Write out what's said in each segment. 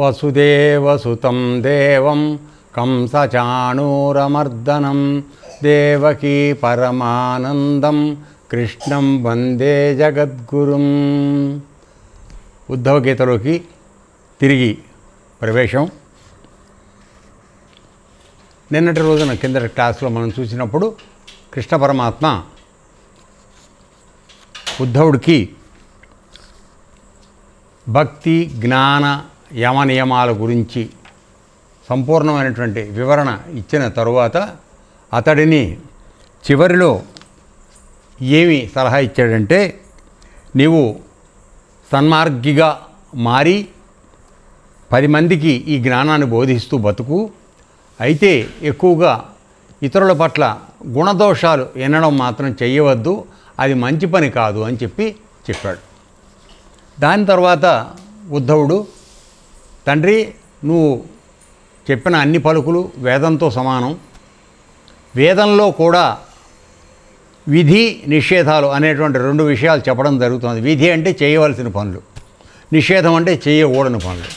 వసుదేవసుతం దేవం కంసచాణూరమర్దనం దేవకీ పరమానందం కృష్ణం వందే జగద్గురుం. ఉద్ధవ గీతలోకి తిరిగి ప్రవేశం. నిన్నటి రోజున కిందటి క్లాసులో మనం చూసినప్పుడు కృష్ణ పరమాత్మ ఉద్ధవుడికి భక్తి జ్ఞాన యమ నియమాల గురించి సంపూర్ణమైనటువంటి వివరణ ఇచ్చిన తరువాత అతడిని చివరిలో ఏమి సలహా ఇచ్చాడంటే, నీవు సన్మార్గిగా మారి 10 మందికి ఈ జ్ఞానాన్ని బోధిస్తూ బతుకు. అయితే ఎక్కువగా ఇతరుల పట్ల గుణదోషాలు ఎన్నడం మాత్రం చెయ్యవద్దు, అది మంచి పని కాదు అని చెప్పాడు. దాని తర్వాత ఉద్ధవుడు, తండ్రి నువ్వు చెప్పిన అన్ని పలుకులు వేదంతో సమానం. వేదంలో కూడా విధి నిషేధాలు అనేటువంటి 2 విషయాలు చెప్పడం జరుగుతుంది. విధి అంటే చేయవలసిన పనులు, నిషేధం అంటే చేయకూడని పనులు.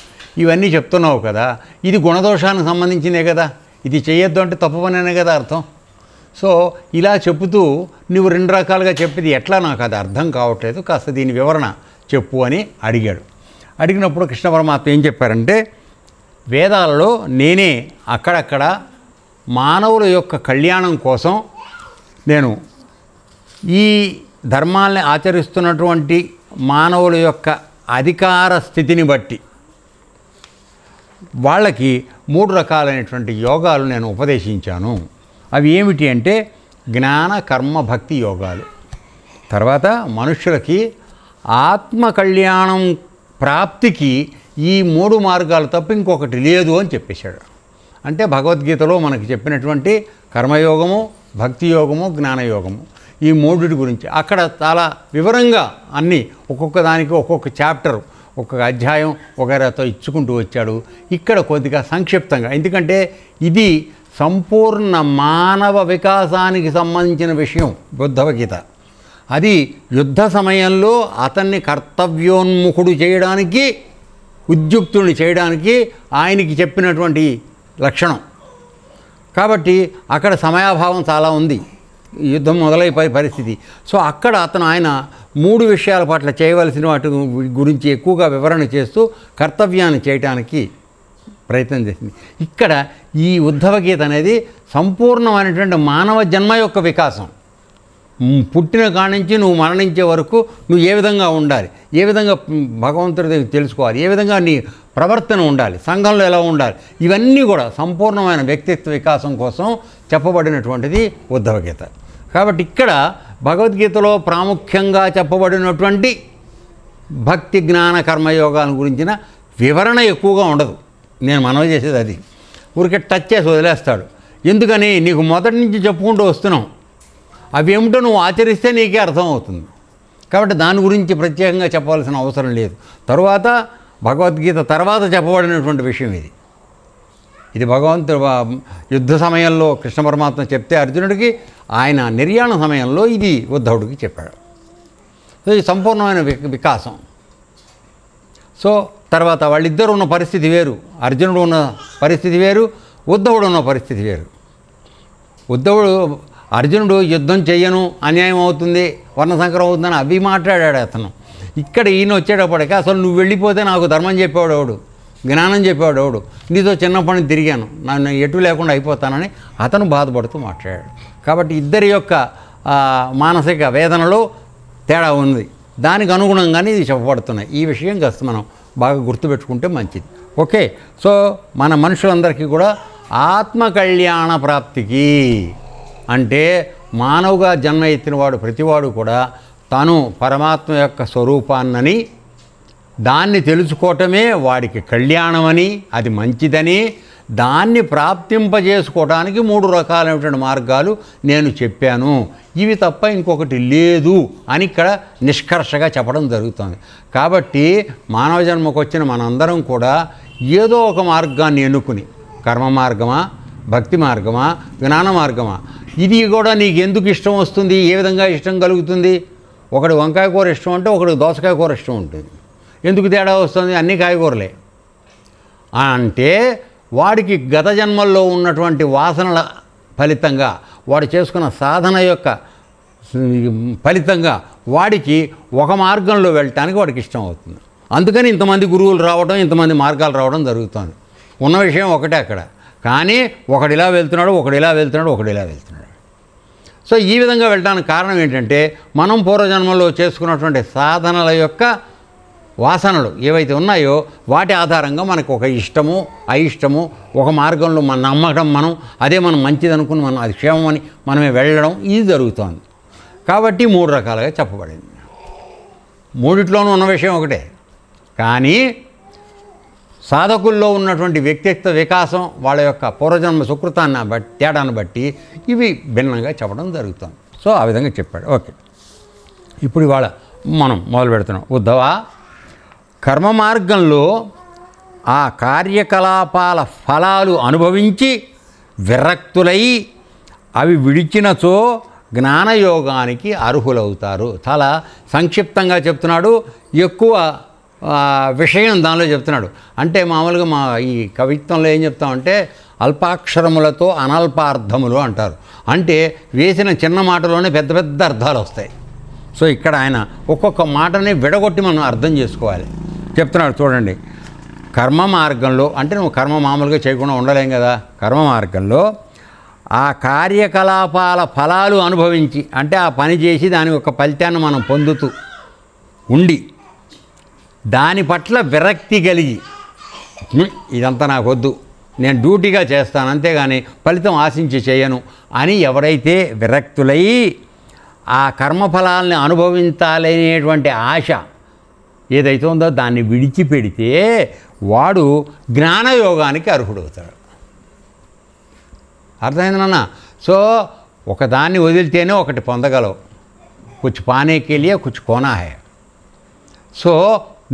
ఇవన్నీ చెప్తున్నావు కదా, ఇది గుణదోషానికి సంబంధించినే కదా, ఇది చేయొద్దు అంటే తప్పు పనేనే కదా అర్థం. సో ఇలా చెబుతూ నువ్వు 2 రకాలుగా చెప్పేది ఎట్లా, నాకు అది అర్థం కావట్లేదు, కాస్త దీని వివరణ చెప్పు అని అడిగాడు. అడిగినప్పుడు కృష్ణ పరమాత్మ ఏం చెప్పారంటే, వేదాలలో నేనే అక్కడక్కడ మానవుల యొక్క కళ్యాణం కోసం నేను ఈ ధర్మాల్ని ఆచరిస్తున్నటువంటి మానవుల యొక్క అధికార స్థితిని బట్టి వాళ్ళకి 3 రకాలైనటువంటి యోగాలు నేను ఉపదేశించాను. అవి ఏమిటి అంటే జ్ఞాన కర్మ భక్తి యోగాలు. తర్వాత మనుష్యులకి ఆత్మ కళ్యాణం ప్రాప్తికి ఈ 3 మార్గాలు తప్ప ఇంకొకటి లేదు అని చెప్పేశాడు. అంటే భగవద్గీతలో మనకి చెప్పినటువంటి కర్మయోగము, భక్తి యోగము, జ్ఞానయోగము, ఈ 3 గురించి అక్కడ చాలా వివరంగా అన్నీ ఒక్కొక్క దానికి ఒక్కొక్క చాప్టర్, ఒక్కొక్క అధ్యాయం వగైరాతో ఇచ్చుకుంటూ వచ్చాడు. ఇక్కడ కొద్దిగా సంక్షిప్తంగా, ఎందుకంటే ఇది సంపూర్ణ మానవ వికాసానికి సంబంధించిన విషయం ఉద్ధవ గీత. అది యుద్ధ సమయంలో అతన్ని కర్తవ్యోన్ముఖుడు చేయడానికి, ఉద్యుక్తుడిని చేయడానికి ఆయనకి చెప్పినటువంటి లక్షణం. కాబట్టి అక్కడ సమయాభావం చాలా ఉంది, యుద్ధం మొదలైపోయే పరిస్థితి. సో అక్కడ ఆయన 3 విషయాల పట్ల చేయవలసిన వాటి గురించి ఎక్కువగా వివరణ చేస్తూ కర్తవ్యాన్ని చేయటానికి ప్రయత్నం చేసింది. ఇక్కడ ఈ ఉద్ధవ గీత అనేది సంపూర్ణమైనటువంటి మానవ జన్మ యొక్క వికాసం. పుట్టిన కాడి నుంచి నువ్వు మరణించే వరకు నువ్వు ఏ విధంగా ఉండాలి, ఏ విధంగా భగవంతుడి దగ్గర తెలుసుకోవాలి, ఏ విధంగా నీ ప్రవర్తన ఉండాలి, సంఘంలో ఎలా ఉండాలి, ఇవన్నీ కూడా సంపూర్ణమైన వ్యక్తిత్వ వికాసం కోసం చెప్పబడినటువంటిది ఉద్ధవ గీత. కాబట్టి ఇక్కడ భగవద్గీతలో ప్రాముఖ్యంగా చెప్పబడినటువంటి భక్తి జ్ఞాన కర్మయోగాల గురించిన వివరణ ఎక్కువగా ఉండదు. నేను మనవి చేసేది అది, ఊరికే టచ్ చేసి వదిలేస్తాడు. ఎందుకని, నీకు మొదటి నుంచి చెప్పుకుంటూ వస్తున్నాం, అవి ఏమిటో నువ్వు ఆచరిస్తే నీకే అర్థమవుతుంది. కాబట్టి దాని గురించి ప్రత్యేకంగా చెప్పవలసిన అవసరం లేదు. తరువాత భగవద్గీత తర్వాత చెప్పబడినటువంటి విషయం ఇది. ఇది భగవంతుడు యుద్ధ సమయంలో కృష్ణ పరమాత్మ చెప్తే అర్జునుడికి, ఆయన నిర్యాణ సమయంలో ఇది ఉద్ధవుడికి చెప్పాడు. సో ఇది సంపూర్ణమైన వికాసం. సో తర్వాత వాళ్ళిద్దరు ఉన్న పరిస్థితి వేరు, అర్జునుడు ఉన్న పరిస్థితి వేరు, ఉద్ధవుడు ఉన్న పరిస్థితి వేరు. అర్జునుడు యుద్ధం చెయ్యను, అన్యాయం అవుతుంది, వర్ణసంకరం అవుతుందని అవి మాట్లాడాడు అతను. ఇక్కడ ఈయన వచ్చేటప్పటికి అసలు నువ్వు వెళ్ళిపోతే నాకు ధర్మం చెప్పేవాడు ఎవడు, జ్ఞానం చెప్పేవాడు ఎవడు, నీతో చిన్నప్పటి నుంచి తిరిగాను, నన్ను ఎటు లేకుండా అయిపోతానని అతను బాధపడుతూ మాట్లాడాడు. కాబట్టి ఇద్దరి యొక్క మానసిక వేదనలో తేడా ఉంది, దానికి అనుగుణంగానే ఇది చెప్పబడుతున్నాయి. ఈ విషయం కాస్త మనం బాగా గుర్తుపెట్టుకుంటే మంచిది. ఓకే, సో మన మనుషులందరికీ కూడా ఆత్మ కళ్యాణ ప్రాప్తికి, అంటే మానవుగా జన్మ ఎత్తినవాడు ప్రతివాడు కూడా తాను పరమాత్మ యొక్క స్వరూపాన్నని, దాన్ని తెలుసుకోవటమే వాడికి కళ్యాణమని, అది మంచిదని, దాన్ని ప్రాప్తింపజేసుకోవడానికి 3 రకాలైనటువంటి మార్గాలు నేను చెప్పాను, ఇవి తప్ప ఇంకొకటి లేదు అని ఇక్కడ నిష్కర్షగా చెప్పడం జరుగుతుంది. కాబట్టి మానవ జన్మకు వచ్చిన మనందరం కూడా ఏదో ఒక మార్గాన్ని ఎన్నుకుని, కర్మ మార్గమా, భక్తి మార్గమా, జ్ఞాన మార్గమా, ఇది కూడా నీకు ఎందుకు ఇష్టం వస్తుంది, ఏ విధంగా ఇష్టం కలుగుతుంది. ఒకటి వంకాయ కూర ఇష్టం అంటే ఒకటి దోసకాయ కూర ఇష్టం ఉంటుంది. ఎందుకు తేడా వస్తుంది, అన్ని కాయగూరలే. అంటే వాడికి గత జన్మల్లో ఉన్నటువంటి వాసనల ఫలితంగా వాడు చేసుకున్న సాధన యొక్క ఫలితంగా వాడికి ఒక మార్గంలో వెళ్ళటానికి వాడికి ఇష్టం అవుతుంది. అందుకని ఇంతమంది గురువులు రావడం, ఇంతమంది మార్గాలు రావడం జరుగుతుంది. ఉన్న విషయం ఒకటే అక్కడ, కానీ ఒకడిలా వెళ్తున్నాడు, ఒకడిలా వెళ్తున్నాడు, ఒకడిలా వెళ్తున్నాడు. సో ఈ విధంగా వెళ్ళడానికి కారణం ఏంటంటే మనం పూర్వజన్మలో చేసుకున్నటువంటి సాధనల యొక్క వాసనలు ఏవైతే ఉన్నాయో వాటి ఆధారంగా మనకు ఒక ఇష్టము అయిష్టము ఒక మార్గంలో మనం నమ్మడం, అదే మనం మంచిది అనుకుని మనం అది క్షేమమని మనమే వెళ్ళడం ఇది జరుగుతోంది. కాబట్టి 3 రకాలుగా చెప్పబడింది. మూడిట్లోనూ ఉన్న విషయం ఒకటే, కానీ సాధకుల్లో ఉన్నటువంటి వ్యక్తిత్వ వికాసం వాళ్ళ యొక్క పూర్వజన్మ సుకృతాన్ని బట్టి తేడాన్ని బట్టి ఇవి భిన్నంగా చెప్పడం జరుగుతుంది. సో ఆ విధంగా చెప్పాడు. ఓకే, ఇప్పుడు ఇవాళ మనం మొదలు పెడుతున్నాం. ఉద్ధవ, కర్మ మార్గంలో ఆ కార్యకలాపాల ఫలాలు అనుభవించి విరక్తులై అవి విడిచినచో జ్ఞానయోగానికి అర్హులవుతారు. చాలా సంక్షిప్తంగా చెప్తున్నాడు, ఎక్కువ విషయం దానిలో చెప్తున్నాడు. అంటే మామూలుగా మా ఈ కవిత్వంలో ఏం చెప్తామంటే అల్పాక్షరములతో అనల్పార్థములు అంటారు. అంటే వేసిన చిన్న మాటలోనే పెద్ద పెద్ద అర్థాలు వస్తాయి. సో ఇక్కడ ఆయన ఒక్కొక్క మాటని విడగొట్టి మనం అర్థం చేసుకోవాలి. చెప్తున్నాడు చూడండి, కర్మ మార్గంలో అంటే నువ్వు కర్మ మామూలుగా చేయకుండా ఉండలేం కదా. కర్మ మార్గంలో ఆ కార్యకలాపాల ఫలాలు అనుభవించి అంటే ఆ పని చేసి దాని యొక్క ఫలితాన్ని మనం పొందుతూ ఉండి దాని పట్ల విరక్తి కలిగి ఇదంతా నాకు వద్దు, నేను డ్యూటీగా చేస్తాను, అంతేగాని ఫలితం ఆశించి చేయను అని ఎవరైతే విరక్తులై ఆ కర్మఫలాల్ని అనుభవించాలనేటువంటి ఆశ ఏదైతే ఉందో దాన్ని విడిచిపెడితే వాడు జ్ఞానయోగానికి అర్హుడవుతాడు. అర్థమైందన్న? సో ఒకదాన్ని వదిలితేనే ఒకటి పొందగలవు. కుछ पाने के लिए कुछ खोना है. సో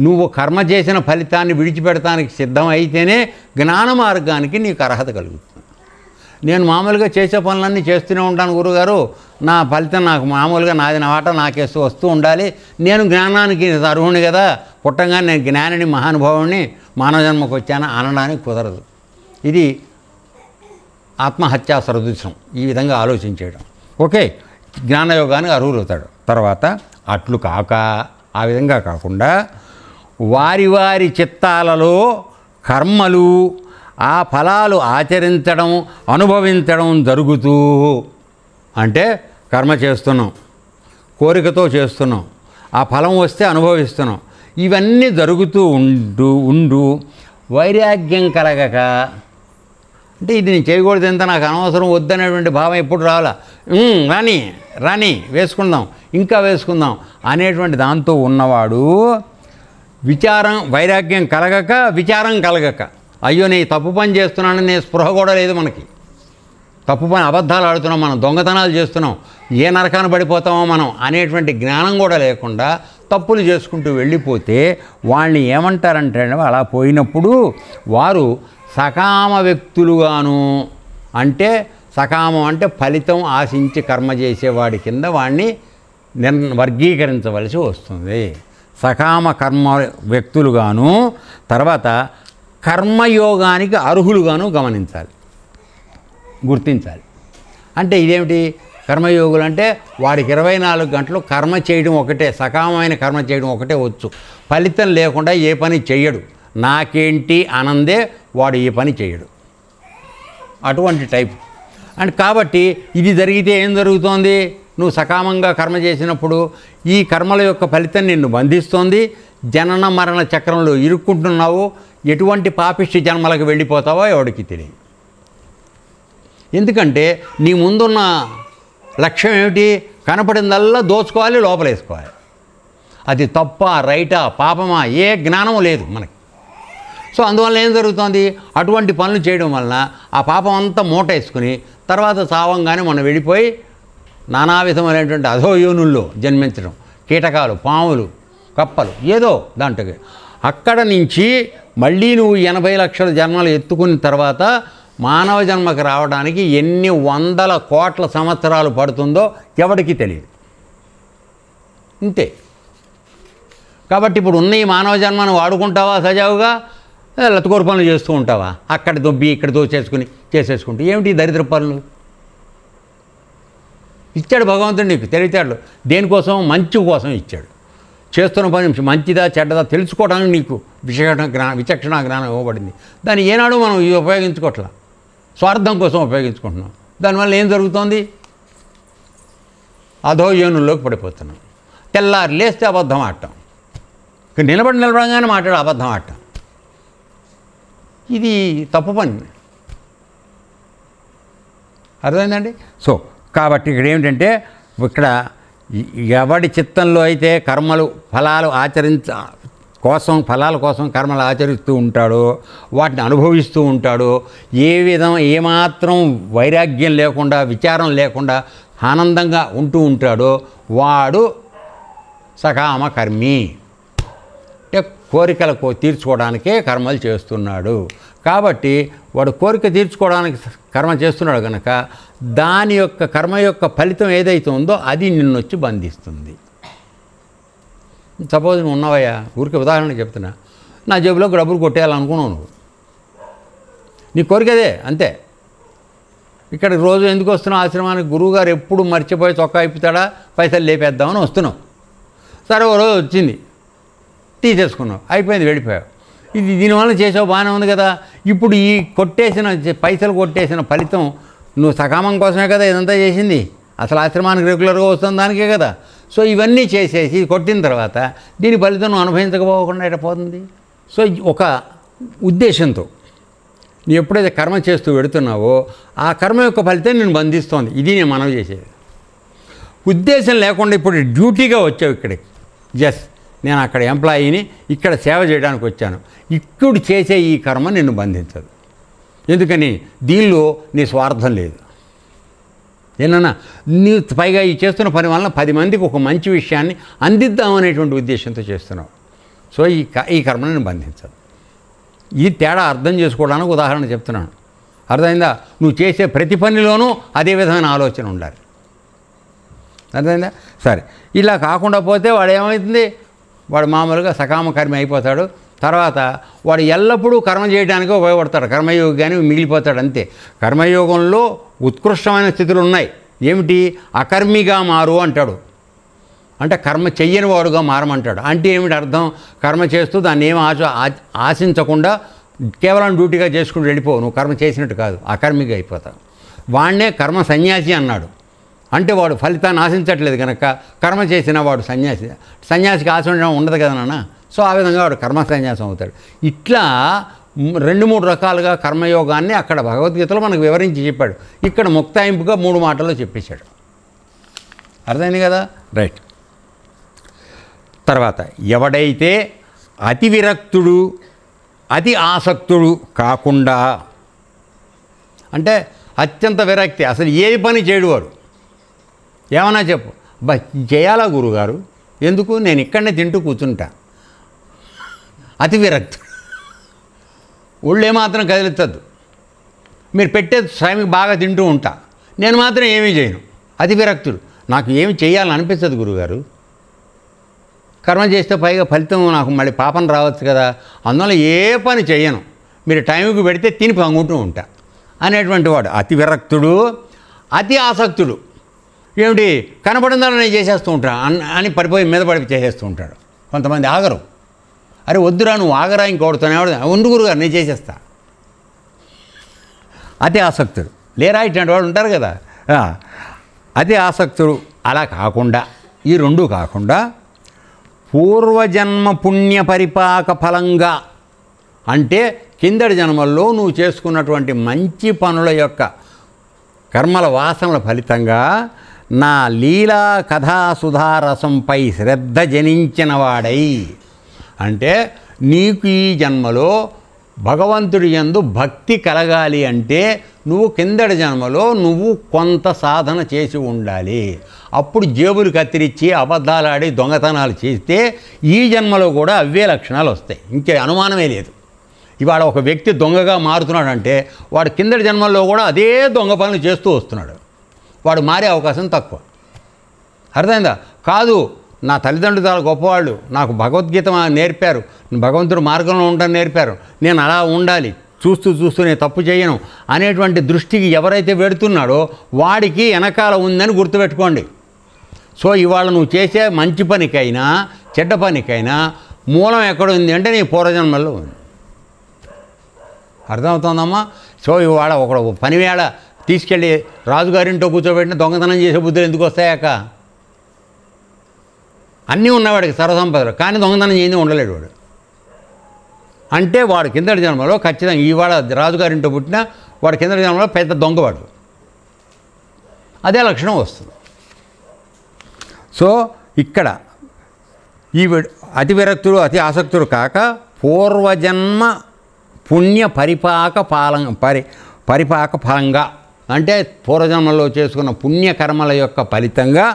నువ్వు కర్మ చేసిన ఫలితాన్ని విడిచిపెడతానికి సిద్ధం అయితేనే జ్ఞాన మార్గానికి నీకు అర్హత కలుగుతుంది. నేను మామూలుగా చేసే పనులన్నీ చేస్తూనే ఉంటాను గురుగారు, నా ఫలితం నాకు మామూలుగా నాది నా వాట నాకేస్తూ వస్తూ ఉండాలి, నేను జ్ఞానానికి అర్హుని కదా, పుట్టంగానే నేను జ్ఞానిని మహానుభావుని మానవ జన్మకు వచ్చాను అనడానికి కుదరదు. ఇది ఆత్మహత్యా సదృశం. ఈ విధంగా ఆలోచించేయడం. ఓకే, జ్ఞానయోగానికి అర్హులవుతాడు. తర్వాత అట్లు కాక ఆ విధంగా కాకుండా వారి వారి చిత్తాలలో కర్మలు ఆ ఫలాలు ఆచరించడం అనుభవించడం జరుగుతూ, అంటే కర్మ చేస్తున్నాం, కోరికతో చేస్తున్నాం, ఆ ఫలం వస్తే అనుభవిస్తున్నాం, ఇవన్నీ జరుగుతూ ఉండు వైరాగ్యం కలగక, అంటే ఇది నేను చేయకూడదు, ఎంత నాకు అనవసరం వద్దనేటువంటి భావం ఎప్పుడు రావాలా, రాని వేసుకుందాం ఇంకా వేసుకుందాం అనేటువంటి దాంతో ఉన్నవాడు విచారం వైరాగ్యం కలగక విచారం కలగక, అయ్యో నేను తప్పు పని చేస్తున్నానని స్పృహ కూడా లేదు మనకి, తప్పు పని అబద్ధాలు ఆడుతున్నాం మనం, దొంగతనాలు చేస్తున్నాం, ఏ నరకాన పడిపోతామో మనం అనేటువంటి జ్ఞానం కూడా లేకుండా తప్పులు చేసుకుంటూ వెళ్ళిపోతే వాళ్ళని ఏమంటారంటే అలా పోయినప్పుడు వారు సకామ వ్యక్తులుగాను, అంటే సకామం అంటే ఫలితం ఆశించి కర్మ చేసేవాడి కింద వాడిని వర్గీకరించవలసి వస్తుంది. సకామ కర్మ వ్యక్తులుగాను, తర్వాత కర్మయోగానికి అర్హులుగాను గమనించాలి, గుర్తించాలి. అంటే ఇదేమిటి కర్మయోగులు అంటే వాడికి 24 గంటలు కర్మ చేయడం ఒకటే, సకామమైన కర్మ చేయడం ఒకటే వచ్చు, ఫలితం లేకుండా ఏ పని చెయ్యడు, నాకేంటి ఆనందే వాడు ఏ పని చేయడు, అటువంటి టైప్. అండ్ కాబట్టి ఇది జరిగితే ఏం జరుగుతోంది, నువ్వు సకామంగా కర్మ చేసినప్పుడు ఈ కర్మల యొక్క ఫలితం నిన్ను బంధిస్తోంది, జనన మరణ చక్రంలో ఇరుక్కుంటున్నావు, ఎటువంటి పాపిష్టి జన్మలకు వెళ్ళిపోతావో ఎవడికి తెలియదు. ఎందుకంటే నీ ముందున్న లక్ష్యం ఏమిటి, కనపడిందల్లా దోచుకోవాలి, లోపలేసుకోవాలి. అది తప్ప రైటా పాపమా ఏ జ్ఞానం లేదు మనకి. సో అందువల్ల ఏం జరుగుతుంది, అటువంటి పనులు చేయడం వలన ఆ పాపం అంతా మూట వేసుకుని తర్వాత చావంగానే మనం వెళ్ళిపోయి నానా విధమైనటువంటి అధోయోనుల్లో జన్మించడం, కీటకాలు, పాములు, కప్పలు, ఏదో దాంట్లోకి, అక్కడ నుంచి మళ్ళీ నువ్వు 80 లక్షల జన్మలు ఎత్తుకున్న తర్వాత మానవ జన్మకు రావడానికి ఎన్ని 100 కోట్ల సంవత్సరాలు పడుతుందో ఎవడికి తెలియదు. ఇంతే. కాబట్టి ఇప్పుడు ఉన్న ఈ మానవ జన్మను వాడుకుంటావా సజావుగా, లతకోరు పనులు చేస్తూ ఉంటావా? అక్కడ దొబ్బి ఇక్కడ చేసేసుకుంటూ ఏమిటి దరిద్ర పనులు? ఇచ్చాడు భగవంతుడు నీకు తెలివితేటలు. దేనికోసం? మంచి కోసం ఇచ్చాడు. చేస్తున్న పని మంచిదా చెడ్డదా తెలుసుకోవడానికి నీకు విచక్షణ జ్ఞానం ఇవ్వబడింది. దాన్ని ఏనాడు మనం ఉపయోగించుకోవట్లా, స్వార్థం కోసం ఉపయోగించుకుంటున్నాం. దానివల్ల ఏం జరుగుతోంది? అధోయోనుల్లోకి పడిపోతున్నాం. తెల్లారి లేస్తే అబద్ధం ఆడటం, నిలబడంగానే మాట్లాడు అబద్ధం ఆడటం. ఇది తప్పు పని. అర్థమైందండి? సో కాబట్టి ఇక్కడ ఏమిటంటే, ఇక్కడ ఎవడి చిత్తంలో అయితే కర్మలు ఫలాల కోసం కర్మలు ఆచరిస్తూ ఉంటాడో, వాటిని అనుభవిస్తూ ఉంటాడో, ఏమాత్రం వైరాగ్యం లేకుండా విచారం లేకుండా ఆనందంగా ఉంటూ ఉంటాడో వాడు సకామ కర్మి. అంటే కోరికలు తీర్చుకోవడానికే కర్మలు చేస్తున్నాడు. కాబట్టి వాడు కోరిక తీర్చుకోవడానికి కర్మ చేస్తున్నాడు కనుక దాని యొక్క కర్మ యొక్క ఫలితం ఏదైతే ఉందో అది నిన్నొచ్చి బంధిస్తుంది. సపోజ్ నువ్వు ఉన్నావయ్యా, ఊరికి ఉదాహరణ చెప్తున్నా, నా జేబులో డబ్బులు కొట్టేయాలనుకున్నావు నువ్వు, నీ కోరిక అదే, అంతే. ఇక్కడ రోజు ఎందుకు వస్తున్నావు ఆశ్రమానికి? గురువుగారు ఎప్పుడు మర్చిపోయి చొక్కా ఇప్పుతాడా, పైసలు లేపేద్దామని వస్తున్నావు. సరే ఓ రోజు వచ్చింది, తీసేసుకున్నావు, అయిపోయింది, వెళ్ళిపోయావు. దీనివల్ల చేసావు, బాగానే ఉంది కదా. ఇప్పుడు ఈ పైసలు కొట్టేసిన ఫలితం నువ్వు సకామం కోసమే కదా ఇదంతా చేసింది. అసలు ఆశ్రమానికి రెగ్యులర్గా వస్తుంది దానికే కదా. సో ఇవన్నీ చేసేసి కొట్టిన తర్వాత దీని ఫలితం నువ్వు అనుభవించకపోకుండా ఎట్లా పోతుంది? సో ఒక ఉద్దేశంతో నువ్వు ఎప్పుడైతే కర్మ చేస్తూ పెడుతున్నావో ఆ కర్మ యొక్క ఫలితం నేను బంధిస్తోంది. ఇది నేను మనవి చేసేది. ఉద్దేశం లేకుండా ఇప్పుడు డ్యూటీగా వచ్చావు ఇక్కడికి, జస్ట్ నేను అక్కడ ఎంప్లాయీని, ఇక్కడ సేవ చేయడానికి వచ్చాను. ఇప్పుడు చేసే ఈ కర్మ నిన్ను బంధించదు. ఎందుకని? దీనిలో నీ స్వార్థం లేదు. ఏమన్నా నీ పైగా ఈ చేస్తున్న పని వలన 10 మందికి ఒక మంచి విషయాన్ని అందిద్దామనేటువంటి ఉద్దేశంతో చేస్తున్నావు. సో ఈ కర్మ నిన్ను బంధించదు. ఈ తేడా అర్థం చేసుకోవడానికి ఉదాహరణ చెప్తున్నాను. అర్థమైందా? నువ్వు చేసే ప్రతి పనిలోనూ అదే విధమైన ఆలోచన ఉండాలి. అర్థమైందా? సరే, ఇలా కాకుండా పోతే వాడు ఏమవుతుంది? వాడు మామూలుగా సకామ కర్మ అయిపోతాడు. తర్వాత వాడు ఎల్లప్పుడూ కర్మ చేయడానికే ఉపయోగపడతాడు. కర్మయోగాన్ని మిగిలిపోతాడు అంతే. కర్మయోగంలో ఉత్కృష్టమైన స్థితులు ఉన్నాయి. ఏమిటి? అకర్మిగా మారు అంటాడు. అంటే కర్మ చెయ్యని వాడుగా మారమంటాడు. అంటే ఏమిటి అర్థం? కర్మ చేస్తూ దాన్ని ఏమి ఆశించకుండా కేవలం డ్యూటీగా చేసుకుంటూ వెళ్ళిపోవు. నువ్వు కర్మ చేసినట్టు కాదు, అకర్మిగా అయిపోతావు. వాడినే కర్మ సన్యాసి అన్నాడు. అంటే వాడు ఫలితాన్ని ఆశించట్లేదు కనుక కర్మ చేసిన వాడు సన్యాసి. సన్యాసికి ఆశ ఉండదు కదా నాన్న. సో ఆ విధంగా వాడు కర్మ సన్యాసం అవుతాడు. ఇట్లా 2-3 రకాలుగా కర్మయోగాన్ని అక్కడ భగవద్గీతలో మనకు వివరించి చెప్పాడు. ఇక్కడ ముక్తాయింపుగా 3 మాటల్లో చెప్పేశాడు. అర్థమైంది కదా? రైట్. తర్వాత ఎవడైతే అతి విరక్తుడు అతి ఆసక్తుడు కాకుండా, అంటే అత్యంత విరక్తి, అసలు ఏ పని చేయడు వాడు. ఏమన్నా చెప్పు, చేయాలా గురుగారు, ఎందుకు, నేను ఇక్కడనే తింటూ కూర్చుంటా. అతి విరక్తుడు. ఒళ్ళు ఏమాత్రం కదిలించద్దు. మీరు పెట్టే స్వామికి బాగా తింటూ ఉంటా, నేను మాత్రం ఏమీ చేయను. అతి విరక్తుడు. నాకు ఏమి చేయాలని అనిపించదు గురుగారు. కర్మ చేస్తే పైగా ఫలితం నాకు మళ్ళీ పాపం రావచ్చు కదా, అందువల్ల ఏ పని చేయను, మీరు టైంకి పెడితే తిని పంగుంటూ ఉంటా అనేటువంటి వాడు అతి విరక్తుడు. అతి ఆసక్తుడు. ఏమిటి? కనపడిందని నేను చేసేస్తూ ఉంటా అని పడిపోయి మీద పడి చేసేస్తూ ఉంటాడు. కొంతమంది ఆగరు. అరే వద్దురా, నువ్వు ఆగరా, ఇంకోడుతానే ఉండు గురుగారు నేను చేసేస్తా. అతి ఆసక్తుడు. లేరా ఇట్లాంటి వాడు ఉంటారు కదా. అతి ఆసక్తుడు. అలా కాకుండా, ఈ 2 కాకుండా పూర్వజన్మ పుణ్య పరిపాక ఫలంగా, అంటే కిందటి జన్మల్లో నువ్వు చేసుకున్నటువంటి మంచి పనుల యొక్క కర్మల వాసనల ఫలితంగా నా లీలా కథా సుధారసంపై శ్రద్ధ జనించిన వాడై, అంటే నీకు ఈ జన్మలో భగవంతుడి యందు భక్తి కలగాలి అంటే నువ్వు కిందటి జన్మలో నువ్వు కొంత సాధన చేసి ఉండాలి. అప్పుడు జేబులు కత్తిరించి అబద్ధాలాడి దొంగతనాలు చేస్తే ఈ జన్మలో కూడా అవే లక్షణాలు వస్తాయి. ఇంకే అనుమానమే లేదు. ఇవాళ ఒక వ్యక్తి దొంగగా మారుతున్నాడంటే వాడు కిందటి జన్మల్లో కూడా అదే దొంగ పనులు చేస్తూ వస్తున్నాడు. వాడు మారే అవకాశం తక్కువ. అర్థమైందా? కాదు, నా తల్లిదండ్రులు చాలా గొప్పవాళ్ళు, నాకు భగవద్గీత నేర్పారు, భగవంతుడు మార్గంలో ఉండని నేర్పారు, నేను అలా ఉండాలి, చూస్తూ చూస్తూ నేను తప్పు చేయను అనేటువంటి దృష్టికి ఎవరైతే వెడుతున్నాడో వాడికి వెనకాల ఉందని గుర్తుపెట్టుకోండి. సో ఇవాళ నువ్వు చేసే మంచి పనికైనా చెడ్డ పనికైనా మూలం ఎక్కడ ఉంది అంటే నీ పూర్వజన్మల్లో ఉంది. అర్థమవుతుందమ్మా? సో ఇవాళ ఒకడు పనివేళ తీసుకెళ్ళి రాజుగారింటో కూర్చోబెట్టిన దొంగతనం చేసే బుద్ధులు ఎందుకు వస్తాయాక? అన్నీ ఉన్నవాడికి సర్వసంపదలు, కానీ దొంగతనం చేయింది ఉండలేడు వాడు. అంటే వాడు కిందటి జన్మలో ఖచ్చితంగా ఇవాళ రాజుగారింటో పుట్టినా వాడు కిందటి జన్మలో పెద్ద దొంగవాడు. అదే లక్షణం వస్తుంది. సో ఇక్కడ ఈ అతి విరక్తుడు అతి ఆసక్తుడు కాక పూర్వజన్మ పుణ్య పరిపాక ఫలంగా అంటే పూర్వజన్మలో చేసుకున్న పుణ్యకర్మల యొక్క ఫలితంగా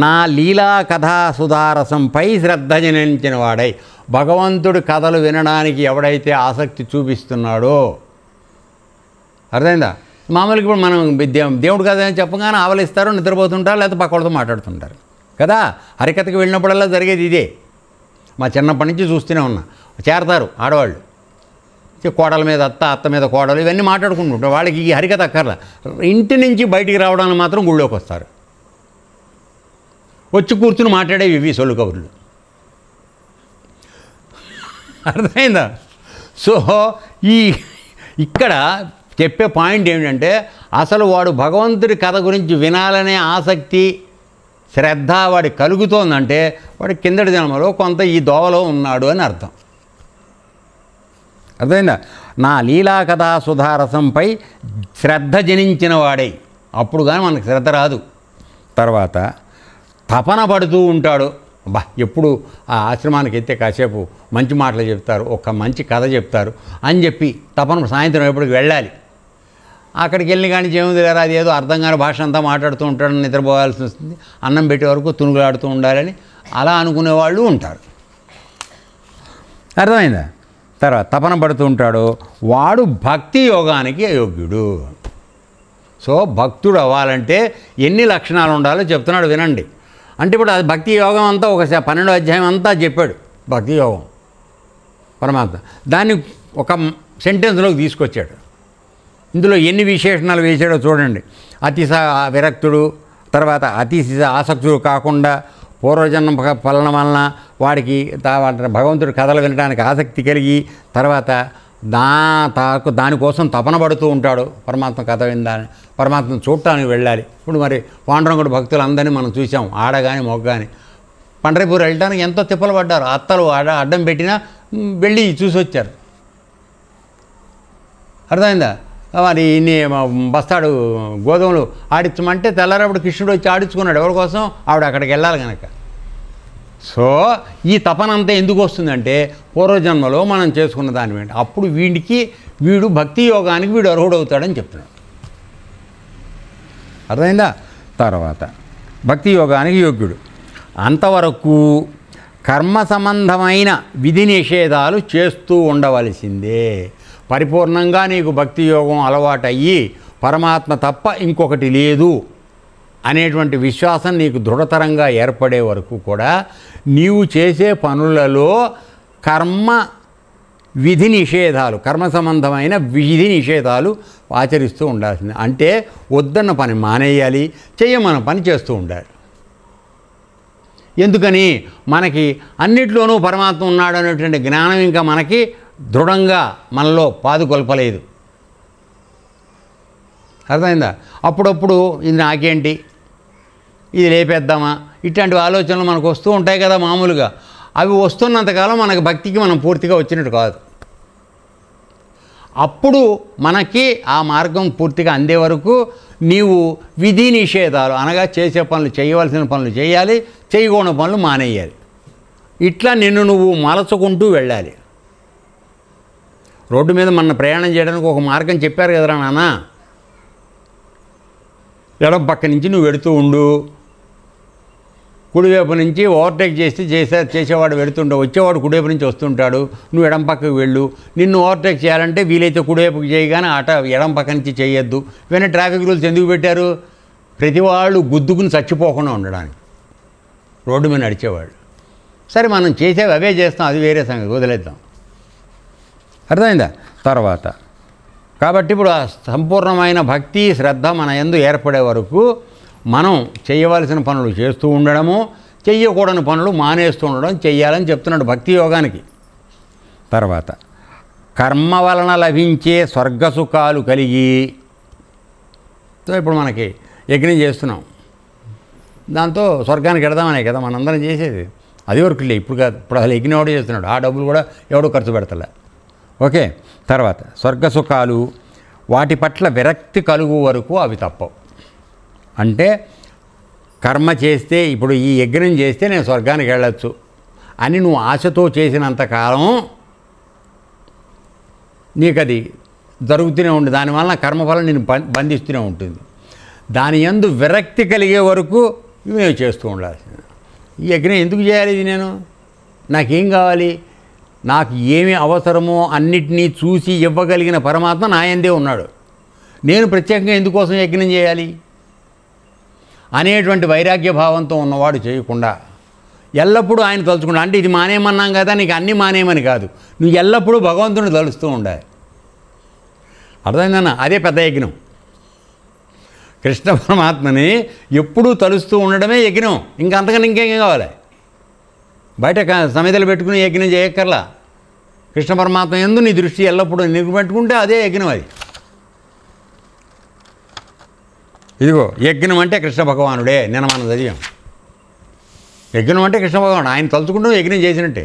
నా లీలా కథా సుధారసంపై శ్రద్ధ జనించిన వాడై భగవంతుడి కథలు వినడానికి ఎవడైతే ఆసక్తి చూపిస్తున్నాడో, అర్థమైందా? మామూలుగా ఇప్పుడు మనం దేవుడు కథ అని చెప్పగానే ఆవలిస్తారు, నిద్రపోతుంటారు, లేకపోతే పక్కలతో మాట్లాడుతుంటారు కదా. హరికథకి వెళ్ళినప్పుడల్లా జరిగేది ఇదే. మా చిన్నప్పటి నుంచి చూస్తూనే ఉన్నా. చేరతారు ఆడవాళ్ళు, కోడల మీద అత్త, అత్త మీద కోడలు, ఇవన్నీ మాట్లాడుకుంటుంటారు. వాళ్ళకి ఈ హరికథ అక్కర్లా. ఇంటి నుంచి బయటికి రావడానికి మాత్రం గుళ్ళోకి వస్తారు, వచ్చి కూర్చుని మాట్లాడేవి ఇవి సొల్లు కబుర్లు. అర్థమైందా? సో ఇక్కడ చెప్పే పాయింట్ ఏమిటంటే అసలు వాడు భగవంతుడి కథ గురించి వినాలనే ఆసక్తి శ్రద్ధ వాడి కలుగుతోందంటే వాడి కిందటి జన్మలో కొంత ఈ దోవలో ఉన్నాడు అని అర్థం. అర్థమైందా? నా లీలా కథా సుధారసంపై శ్రద్ధ జనించిన వాడై, అప్పుడు కానీ మనకు శ్రద్ధ రాదు. తర్వాత తపన పడుతూ ఉంటాడు. ఎప్పుడు ఆ ఆశ్రమానికి అయితే కాసేపు మంచి మాటలు చెప్తారు, ఒక మంచి కథ చెప్తారు అని చెప్పి తపన సాయంత్రం ఎప్పటికి వెళ్ళాలి. అక్కడికి వెళ్ళి కానీ ఏముంది లేరా, అది ఏదో అర్థం కాని భాష అంతా మాట్లాడుతూ ఉంటాడు, నిద్రపోవాల్సి వస్తుంది, అన్నం పెట్టే వరకు తునుగులాడుతూ ఉండాలని అలా అనుకునే వాళ్ళు ఉంటారు. అర్థమైందా? తర్వాత తపన పడుతూ ఉంటాడు, వాడు భక్తి యోగానికి అయోగ్యుడు. సో భక్తుడు అవ్వాలంటే ఎన్ని లక్షణాలు ఉండాలో చెప్తున్నాడు, వినండి. అంటే ఇప్పుడు అది భక్తి యోగం అంతా ఒక 12వ అధ్యాయం అంతా చెప్పాడు. భక్తి యోగం పరమాత్మ దాన్ని ఒక సెంటెన్స్లోకి తీసుకొచ్చాడు. ఇందులో ఎన్ని విశేషణాలు వేసాడో చూడండి. అతి విరక్తుడు, తర్వాత అతి ఆసక్తుడు కాకుండా పూర్వజన్మ ఫలన వలన వాడికి భగవంతుడి కథలు వినడానికి ఆసక్తి కలిగి, తర్వాత దానికోసం తపన పడుతూ ఉంటాడు. పరమాత్మ కథ వినడాన్ని, పరమాత్మను చూడటానికి వెళ్ళాలి. ఇప్పుడు మరి పాండురంగుడు భక్తులందరినీ మనం చూసాం, ఆడ కానీ మొగ్గ కానీ. పండరీపూర్ వెళ్ళడానికి ఎంతో తిప్పలు పడ్డారు, అత్తలు అడ్డం పెట్టినా వెళ్ళి చూసి వచ్చారు. అర్థమైందా? మరి ఇన్ని బస్తాడు గోధుమలు ఆడించమంటే తెల్లారప్పుడు కృష్ణుడు వచ్చి ఆడించుకున్నాడు. ఎవరి కోసం? ఆవిడ అక్కడికి వెళ్ళాలి కనుక. సో ఈ తపనంతా ఎందుకు వస్తుందంటే పూర్వజన్మలో మనం చేసుకున్న దాని వెంట. అప్పుడు వీడు భక్తి యోగానికి వీడు అర్హుడవుతాడని చెప్తున్నాడు. అర్థమైందా? తర్వాత భక్తి యోగానికి యోగ్యుడు. అంతవరకు కర్మ సంబంధమైన విధి నిషేధాలు చేస్తూ ఉండవలసిందే. పరిపూర్ణంగా నీకు భక్తి యోగం అలవాటయ్యి పరమాత్మ తప్ప ఇంకొకటి లేదు అనేటువంటి విశ్వాసం నీకు దృఢతరంగా ఏర్పడే వరకు కూడా నీవు చేసే పనులలో కర్మ విధి నిషేధాలు, కర్మ సంబంధమైన విధి నిషేధాలు ఆచరిస్తూ ఉండాల్సింది. అంటే వద్దన్న పని మానేయాలి, చెయ్యమన్న పని చేస్తూ ఉండాలి. ఎందుకని? మనకి అన్నిట్లోనూ పరమాత్మ ఉన్నాడు అనేటువంటి జ్ఞానం ఇంకా మనకి దృఢంగా మనలో పాదుకొల్పలేదు. అర్థమైందా? అప్పుడప్పుడు ఇది నాకేంటి, ఇది లేపేద్దామా, ఇట్లాంటి ఆలోచనలు మనకు వస్తూ ఉంటాయి కదా మామూలుగా. అవి వస్తున్నంతకాలం మనకు భక్తికి మనం పూర్తిగా వచ్చినట్టు కాదు. అప్పుడు మనకి ఆ మార్గం పూర్తిగా అందే వరకు నీవు విధి నిషేధాలు అనగా చేసే పనులు, చేయవలసిన పనులు చేయాలి, చేయకూడని పనులు మానేయాలి. ఇట్లా నిన్ను నువ్వు మలచుకుంటూ వెళ్ళాలి. రోడ్డు మీద మన ప్రయాణం చేయడానికి ఒక మార్గం చెప్పారు కదరా నాన్న, ఎడం పక్క నుంచి నువ్వు వెడుతూ ఉండు, కుడివైపు నుంచి ఓవర్టేక్ చేసేవాడు వెళుతుంటాడు, వచ్చేవాడు కుడివైపు నుంచి వస్తుంటాడు, నువ్వు ఎడం పక్కకు వెళ్ళు. నిన్ను ఓవర్టేక్ చేయాలంటే వీలైతే కుడివైపుకి చేయగానే ఎడం పక్క నుంచి చేయొద్దు. ఇవన్నీ ట్రాఫిక్ రూల్స్ ఎందుకు పెట్టారు? ప్రతి వాళ్ళు గుద్దుకుని చచ్చిపోకుండా ఉండడానికి. రోడ్డు మీద నడిచేవాళ్ళు. సరే మనం చేసేవి అవే చేస్తాం, అది వేరే సంగతి, వదిలేద్దాం. అర్థమైందా? తర్వాత కాబట్టి ఇప్పుడు ఆ సంపూర్ణమైన భక్తి శ్రద్ధ మన యందు ఏర్పడే వరకు మనం చేయవలసిన పనులు చేస్తూ ఉండడము, చెయ్యకూడని పనులు మానేస్తూ ఉండడం చెయ్యాలని చెప్తున్నాడు భక్తి యోగానికి. తర్వాత కర్మ వలన లభించే స్వర్గసుఖాలు కలిగి, సో ఇప్పుడు మనకి యజ్ఞం చేస్తున్నాం, దాంతో స్వర్గానికి వెడదామనే కదా మనందరం చేసేది. అది వరకు లే, ఇప్పుడు కాదు, ఇప్పుడు అసలు యజ్ఞం ఎవడో చేస్తున్నాడు, ఆ డబ్బులు కూడా ఎవడో ఖర్చు పెడతలే. ఓకే. తర్వాత స్వర్గసుఖాలు, వాటి పట్ల విరక్తి కలుగు వరకు అవి తప్పవు. అంటే కర్మ చేస్తే, ఇప్పుడు ఈ యజ్ఞం చేస్తే నేను స్వర్గానికి వెళ్ళొచ్చు అని నువ్వు ఆశతో చేసినంతకాలం నీకు అది జరుగుతూనే ఉంటుంది, దానివల్ల కర్మఫలం నేను బంధిస్తూనే ఉంటుంది. దాని యందు విరక్తి కలిగే వరకు మేము చేస్తూ ఉండాల్సింది. ఈ యజ్ఞం ఎందుకు చేయాలి, ఇది నేను నాకేం కావాలి, నాకు ఏమి అవసరమో అన్నిటినీ చూసి ఇవ్వగలిగిన పరమాత్మ నా యందే ఉన్నాడు, నేను ప్రత్యేకంగా ఎందుకోసం యజ్ఞం చేయాలి అనేటువంటి వైరాగ్య భావంతో ఉన్నవాడు చేయకుండా ఎల్లప్పుడూ ఆయన తలుచుకుంటా. అంటే ఇది మానేయమన్నాం కదా, నీకు అన్నీ మానేయమని కాదు, నువ్వు ఎల్లప్పుడూ భగవంతుని తలుస్తూ ఉండాలి. అర్థమైందన్న? అదే పెద్ద యజ్ఞం. కృష్ణ పరమాత్మని ఎప్పుడూ తలుస్తూ ఉండడమే యజ్ఞం. ఇంకా అంతకన్నా ఇంకేం కావాలి? బయట సమిధలు పెట్టుకుని యజ్ఞం చేయక్కర్లా. కృష్ణ పరమాత్మ యందు నీ దృష్టి ఎల్లప్పుడూ నిలబెట్టుకుంటే అదే యజ్ఞం. అది ఇదిగో యజ్ఞం అంటే కృష్ణ భగవానుడే. నిన్న మనం చదివాం, యజ్ఞం అంటే కృష్ణ భగవానుడు, ఆయన తలుచుకుంటూ యజ్ఞం చేసినట్టే.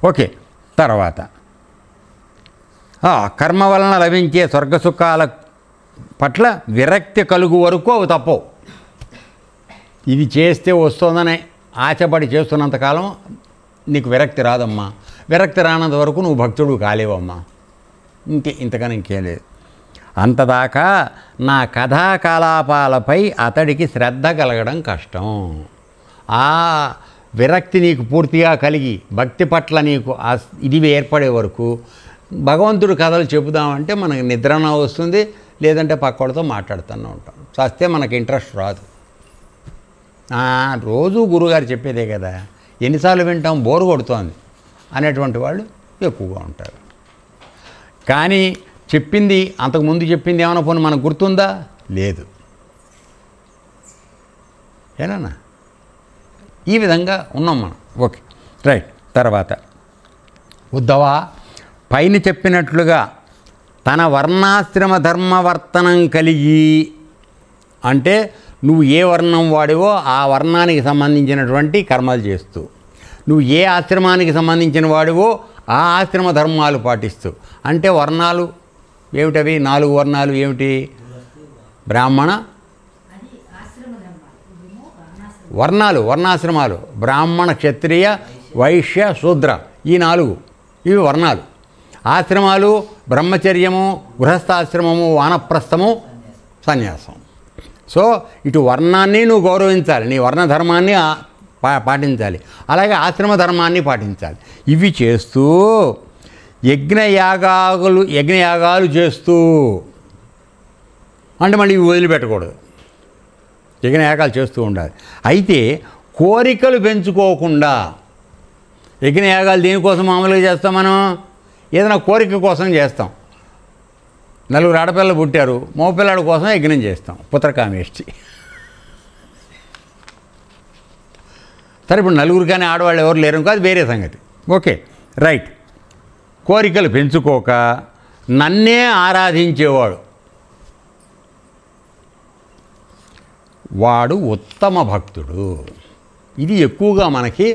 ఓకే. తర్వాత కర్మ వలన లభించే స్వర్గసుఖాల పట్ల విరక్తి కలుగు వరకు అవి తప్పవు. ఇది చేస్తే వస్తుందని ఆశపడి చేస్తున్నంతకాలం నీకు విరక్తి రాదమ్మా. విరక్తి రానంత వరకు నువ్వు భక్తుడు కాలేవమ్మా. ఇంతకన్నా ఇంకేం లేదు. అంతదాకా నా కథాకలాపాలపై అతడికి శ్రద్ధ కలగడం కష్టం. ఆ విరక్తి నీకు పూర్తిగా కలిగి భక్తి పట్ల నీకు ఇది ఏర్పడే వరకు భగవంతుడు కథలు చెబుదామంటే మనకి నిద్రన వస్తుంది, లేదంటే పక్కడితో మాట్లాడుతూనే ఉంటాం. చస్తే మనకి ఇంట్రెస్ట్ రాదు. రోజు గురుగారు చెప్పేదే కదా, ఎన్నిసార్లు వింటాం, బోరు కొడుతోంది అనేటువంటి వాళ్ళు ఎక్కువగా ఉంటారు. కానీ చెప్పింది, అంతకుముందు చెప్పింది ఏమైనా పోనీ మనకు గుర్తుందా? లేదు. ఏనా? ఈ విధంగా ఉన్నాం మనం. Okay, right. తర్వాత ఉద్ధవా, పైన చెప్పినట్లుగా తన వర్ణాశ్రమ ధర్మవర్తనం కలిగి, అంటే నువ్వు ఏ వర్ణం వాడివో ఆ వర్ణానికి సంబంధించినటువంటి కర్మలు చేస్తూ, నువ్వు ఏ ఆశ్రమానికి సంబంధించిన వాడివో ఆ ఆశ్రమ ధర్మాలు పాటిస్తూ, అంటే వర్ణాలు ఏమిటవి? 4 వర్ణాలు ఏమిటి? బ్రాహ్మణ వర్ణాలు, వర్ణాశ్రమాలు, బ్రాహ్మణ, క్షత్రియ, వైశ్య, శూద్ర, ఈ 4 ఇవి వర్ణాలు. ఆశ్రమాలు బ్రహ్మచర్యము, గృహస్థాశ్రమము, వానప్రస్థము, సన్యాసం. సో ఇటు వర్ణాన్ని నువ్వు గౌరవించాలి, నీ వర్ణ ధర్మాన్ని పాటించాలి, అలాగే ఆశ్రమ ధర్మాన్ని పాటించాలి. ఇవి చేస్తూ యజ్ఞయాగాలు చేస్తూ, అంటే మళ్ళీ ఇవి వదిలిపెట్టకూడదు, యజ్ఞయాగాలు చేస్తూ ఉండాలి. అయితే కోరికలు పెంచుకోకుండా, యజ్ఞయాగాలు దేనికోసం మామూలుగా చేస్తాం మనం? ఏదైనా కోరిక కోసం చేస్తాం. 4 ఆడపిల్లలు పుట్టారు, మగపిల్లాడి కోసం యజ్ఞం చేస్తాం, పుత్రకామేష్టి. సరే, ఇప్పుడు 4 కానీ ఆడవాళ్ళు ఎవరు లేరు కాదు, వేరే సంగతి. Okay, right. కోరికలు పెంచుకోక నన్నే ఆరాధించేవాడు వాడు ఉత్తమ భక్తుడు. ఇది ఎక్కువగా మనకి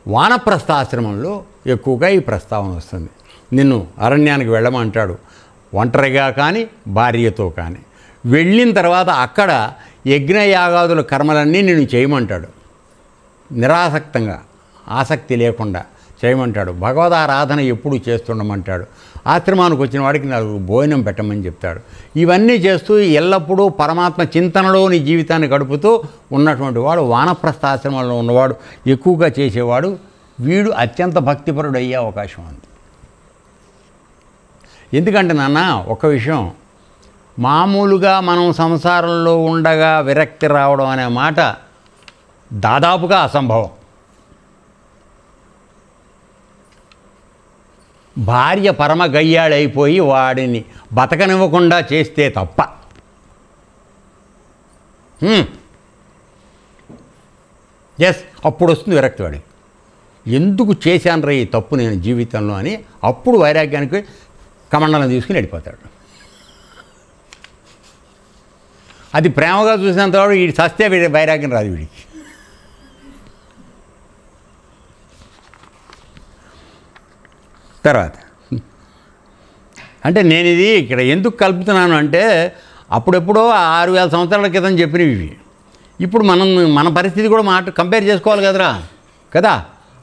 వానప్రస్థాశ్రమంలో ఎక్కువగా ఈ ప్రస్తావన వస్తుంది. నిన్ను అరణ్యానికి వెళ్ళమంటాడు, ఒంటరిగా కానీ భార్యతో కానీ. వెళ్ళిన తర్వాత అక్కడ యజ్ఞయాగాదుల కర్మలన్నీ నిన్ను చేయమంటాడు, నిరాసక్తంగా, ఆసక్తి లేకుండా చేయమంటాడు. భగవదారాధన ఎప్పుడు చేస్తుండమంటాడు. ఆశ్రమానికి వచ్చిన వాడికి 4 భోజనం పెట్టమని చెప్తాడు. ఇవన్నీ చేస్తూ ఎల్లప్పుడూ పరమాత్మ చింతనలో నీ జీవితాన్ని గడుపుతూ ఉన్నటువంటి వాడు, వానప్రస్థాశ్రమంలో ఉన్నవాడు, ఎక్కువగా చేసేవాడు, వీడు అత్యంత భక్తిపరుడు అయ్యే అవకాశం ఉంది. ఎందుకంటే నాన్న, ఒక విషయం, మామూలుగా మనం సంసారంలో ఉండగా విరక్తి రావడం అనే మాట దాదాపుగా అసంభవం. భార్య పరమ గయ్యాళైపోయి వాడిని బతకనివ్వకుండా చేస్తే తప్ప. ఎస్, అప్పుడు వస్తుంది విరక్తి వాడి. ఎందుకు చేశాను రా ఈ తప్పు నేను జీవితంలో అని. అప్పుడు వైరాగ్యానికి కమండలం తీసుకుని వెళ్ళిపోతాడు. అది ప్రేమగా చూసినంత వాడు వీడి సస్తే వీడి వైరాగ్యం రాదు వీడికి. తర్వాత అంటే నేను ఇది ఇక్కడ ఎందుకు కలుపుతున్నాను అంటే అప్పుడెప్పుడో 6000 సంవత్సరాల క్రితం చెప్పినవి ఇవి. ఇప్పుడు మన పరిస్థితి కూడా కంపేర్ చేసుకోవాలి కదరా కదా.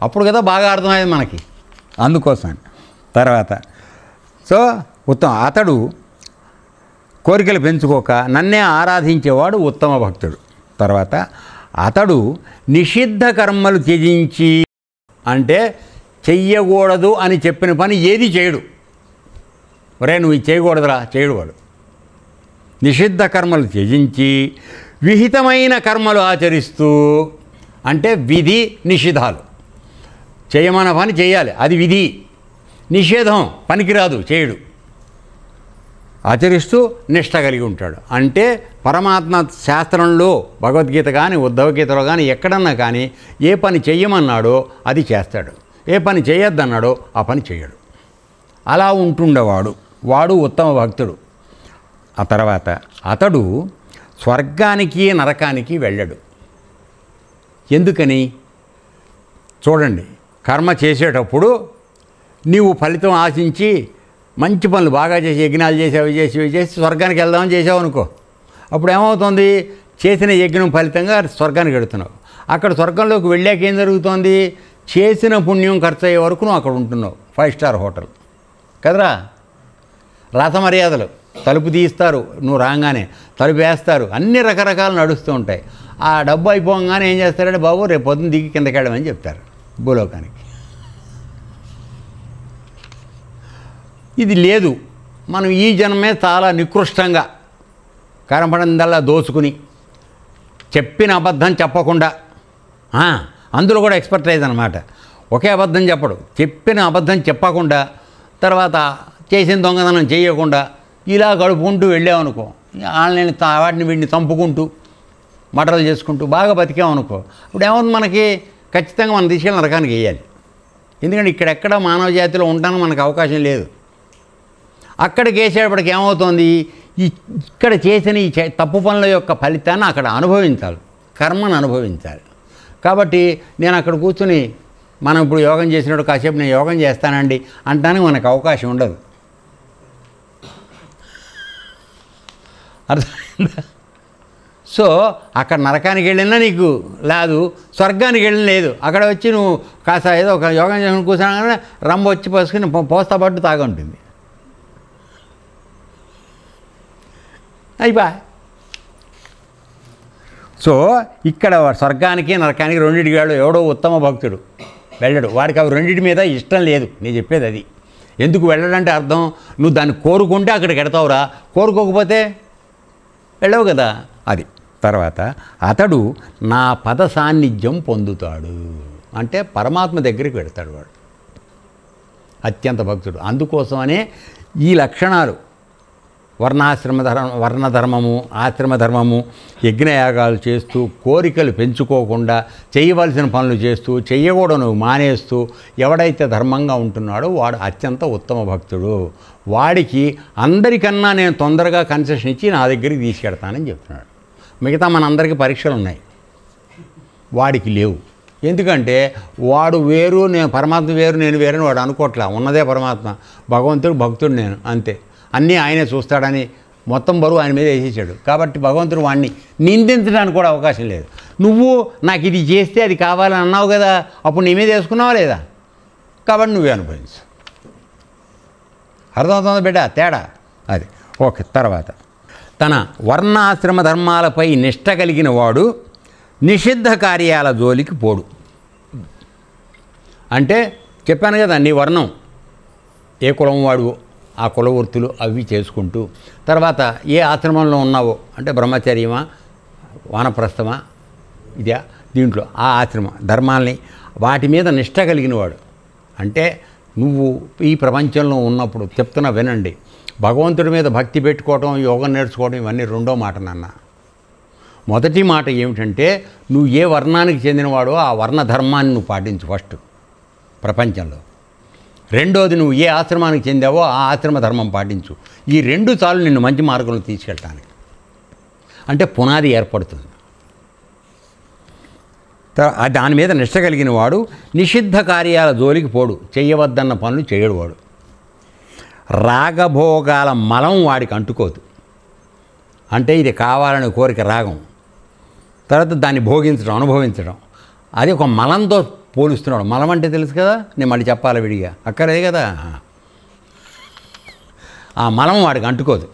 అప్పుడు కదా బాగా అర్థమయ్యేది మనకి, అందుకోసం. తర్వాత సో ఉత్తమ అతడు కోరికలు పెంచుకోక నన్నే ఆరాధించేవాడు ఉత్తమ భక్తుడు. తర్వాత అతడు నిషిద్ధ కర్మలు త్యజించి, అంటే చెయ్యకూడదు అని చెప్పిన పని ఏది చేయడు. ఒరే నువ్వు ఇది చేయకూడదురా, చేయడు వాడు. నిషిద్ధ కర్మలు త్యజించి విహితమైన కర్మలు ఆచరిస్తూ, అంటే విధి నిషిధాలు. చేయమన్న పని చేయాలి, అది విధి. నిషేధం పనికిరాదు, చేయడు. ఆచరిస్తూ నిష్ట కలిగి ఉంటాడు. అంటే పరమాత్మ శాస్త్రంలో భగవద్గీత కానీ ఉద్ధవగీతలో కానీ ఎక్కడన్నా కానీ ఏ పని చెయ్యమన్నాడో అది చేస్తాడు, ఏ పని చేయొద్దన్నాడో ఆ పని చేయడు. అలా ఉంటుండేవాడు వాడు ఉత్తమ భక్తుడు. ఆ తర్వాత అతడు స్వర్గానికి నరకానికి వెళ్ళడు. ఎందుకని చూడండి, కర్మ చేసేటప్పుడు నీవు ఫలితం ఆశించి మంచి పనులు బాగా చేసి యజ్ఞాలు చేసి అవి చేసి స్వర్గానికి వెళ్దామని చేసావు అనుకో. అప్పుడు ఏమవుతుంది, చేసిన యజ్ఞం ఫలితంగా స్వర్గానికి వెళుతున్నావు. అక్కడ స్వర్గంలోకి వెళ్ళాక ఏం జరుగుతోంది, చేసిన పుణ్యం ఖర్చు అయ్యే వరకు నువ్వు అక్కడ ఉంటున్నావు. 5 స్టార్ హోటల్ కదరా. రసమర్యాదలు, తలుపు తీస్తారు, నువ్వు రాగానే తలుపు వేస్తారు, అన్ని రకరకాలు నడుస్తూ ఉంటాయి. ఆ డబ్బు అయిపోగానే ఏం చేస్తారంటే, బాబు రేపు పొద్దున్న దిగి కిందకి వెళ్ళమని చెప్తారు భూలోకానికి. ఇది లేదు. మనం ఈ జన్మే చాలా నికృష్టంగా కనపడిందల్లా దోచుకుని చెప్పిన అబద్ధం చెప్పకుండా, అందులో కూడా ఎక్స్పర్టైజ్ అనమాట. ఒకే అబద్ధం చెప్పడు, చెప్పిన అబద్ధం చెప్పకుండా తర్వాత చేసిన దొంగతనం చేయకుండా ఇలా గడుపుకుంటూ వెళ్ళామనుకో, వాళ్ళని వాటిని వీడిని చంపుకుంటూ మటలు చేసుకుంటూ బాగా బతికామనుకో, ఇప్పుడు ఏమవుతుంది, మనకి ఖచ్చితంగా మనం తీసుకెళ్ళి నరకానికి వేయాలి. ఎందుకంటే ఇక్కడెక్కడ మానవ జాతిలో ఉండడానికి మనకు అవకాశం లేదు. అక్కడికి వేసేటప్పటికి ఏమవుతుంది, ఇక్కడ చేసిన ఈ తప్పు పనుల యొక్క ఫలితాన్ని అక్కడ అనుభవించాలి, కర్మను అనుభవించాలి. కాబట్టి నేను అక్కడ కూర్చుని మనం ఇప్పుడు యోగం చేసినప్పుడు కాసేపు నేను యోగం చేస్తానండి అంటానికి మనకు అవకాశం ఉండదు. అర్థమైందా? సో అక్కడ నరకానికి వెళ్ళినా నీకు లేదు, స్వర్గానికి వెళ్ళిన లేదు. అక్కడ వచ్చి నువ్వు కాస్త ఏదో ఒక యోగం చేసుకుని కూర్చున్నా రంబ వచ్చి పోసుకుని పోస్తా పట్టు తాగుంటుంది. అయిపోయి. సో ఇక్కడ స్వర్గానికి నరకానికి రెండింటికి వెళ్ళడు. ఎవడో ఉత్తమ భక్తుడు వెళ్ళడు, వాడికి అవి రెండింటి మీద ఇష్టం లేదు. నేను చెప్పేది అది. ఎందుకు వెళ్ళడంటే అర్థం, నువ్వు దాన్ని కోరుకుంటే అక్కడికి వెడతావురా, కోరుకోకపోతే వెళ్ళవు కదా. అది. తర్వాత అతడు నా పద సాన్నిధ్యం పొందుతాడు, అంటే పరమాత్మ దగ్గరికి వెడతాడు వాడు, అత్యంత భక్తుడు. అందుకోసమనే ఈ లక్షణాలు వర్ణధర్మము, ఆశ్రమధర్మము, యజ్ఞయాగాలు చేస్తూ కోరికలు పెంచుకోకుండా చేయవలసిన పనులు చేస్తూ చెయ్యకూడను మానేస్తూ ఎవడైతే ధర్మంగా ఉంటున్నాడో వాడు అత్యంత ఉత్తమ భక్తుడు. వాడికి అందరికన్నా నేను తొందరగా కన్సెషన్ ఇచ్చి నా దగ్గరికి తీసుకెడతానని చెప్తున్నాడు. మిగతా మనందరికీ పరీక్షలు ఉన్నాయి, వాడికి లేవు. ఎందుకంటే వాడు వేరు, నేను పరమాత్మ వేరు, నేను వేరని వాడు అనుకోవట్లా. ఉన్నదే పరమాత్మ, భగవంతుడు, భక్తుడు నేను, అంతే. అన్నీ ఆయనే చూస్తాడని మొత్తం బరువు ఆయన మీద వేసేసాడు. కాబట్టి భగవంతుడు వాడిని నిందించడానికి కూడా అవకాశం లేదు. నువ్వు నాకు ఇది చేస్తే అది కావాలని అన్నావు కదా, అప్పుడు నీ మీద వేసుకున్నావా లేదా, కాబట్టి నువ్వే అనుభవించు. అర్థమవుతుందా బిడ్డ తేడా అది. ఓకే. తర్వాత తన వర్ణాశ్రమ ధర్మాలపై నిష్ట కలిగిన వాడు నిషిద్ధ కార్యాల జోలికి పోడు. అంటే చెప్పాను కదా, నీ వర్ణం ఏ కులం వాడు ఆ కుల వృత్తులు అవి చేసుకుంటూ, తర్వాత ఏ ఆశ్రమంలో ఉన్నావో, అంటే బ్రహ్మచర్యమా వానప్రస్థమా ఇదే దీంట్లో ఆ ఆశ్రమ ధర్మాల్ని వాటి మీద నిష్ట కలిగినవాడు. అంటే నువ్వు ఈ ప్రపంచంలో ఉన్నప్పుడు చెప్తున్నా వినండి, భగవంతుడి మీద భక్తి పెట్టుకోవడం, యోగం నేర్చుకోవడం ఇవన్నీ రెండో మాట నాన్న. మొదటి మాట ఏమిటంటే నువ్వు ఏ వర్ణానికి చెందినవాడో ఆ వర్ణ ధర్మాన్ని నువ్వు పాటించు ఫస్ట్ ప్రపంచంలో. రెండోది నువ్వు ఏ ఆశ్రమానికి చెందావో ఆ ఆశ్రమ ధర్మం పాటించు. ఈ రెండు చాలు నిన్ను మంచి మార్గంలో తీసుకెళ్ళటానికి. అంటే పునాది ఏర్పడుతుంది. దాని మీద నిష్ట కలిగిన వాడు నిషిద్ధ కార్యాల జోలికి పోడు, చేయవద్దన్న పనులు చేయడు వాడు. రాగభోగాల మలం వాడికి అంటుకోదు. అంటే ఇది కావాలనే కోరిక రాగం, తర్వాత దాన్ని భోగించడం, అనుభవించడం, అది ఒక మలంతో పోలుస్తున్నాడు. మలం అంటే తెలుసు కదా, నేను మళ్ళీ చెప్పాలి విడిగా, అక్కర్లేదు కదా. ఆ మలం వాడికి అంటుకోదు.